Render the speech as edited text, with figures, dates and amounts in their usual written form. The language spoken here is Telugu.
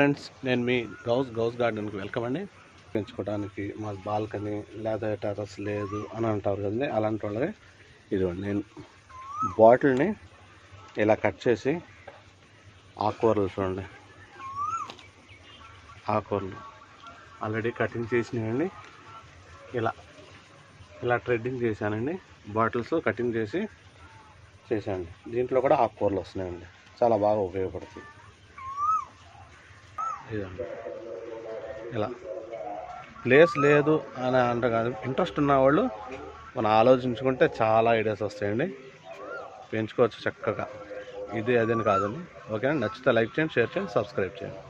ఫ్రెండ్స్, నేను మీ గౌస్ గార్డెన్కి వెల్కమ్ అండి. పెంచుకోవడానికి మాకు బాల్కనీ లేదా టెర్రస్ లేదు అని అంటారు కదండి, అలాంటి వాళ్ళకి ఇదిగోండి నేను బాటిల్ని ఇలా కట్ చేసి ఆకుకూరలు చూడండి, ఆకుకూరలు ఆల్రెడీ కటింగ్ చేసినాయండి. ఇలా థ్రెడ్డింగ్ చేశానండి, బాటిల్స్ కటింగ్ చేశాను. దీంట్లో కూడా ఆకుకూరలు వస్తున్నాయండి, చాలా బాగా ఉపయోగపడుతుంది. ఇదండి ఇలా ప్లేస్ లేదు అని అంట కాదు, ఇంట్రెస్ట్ ఉన్నవాళ్ళు మనం ఆలోచించుకుంటే చాలా ఐడియాస్ వస్తాయండి, పెంచుకోవచ్చు చక్కగా. ఇది అదని కాదండి. ఓకేనా? నచ్చితే లైక్ చేయండి, షేర్ చేయండి, సబ్స్క్రైబ్ చేయండి.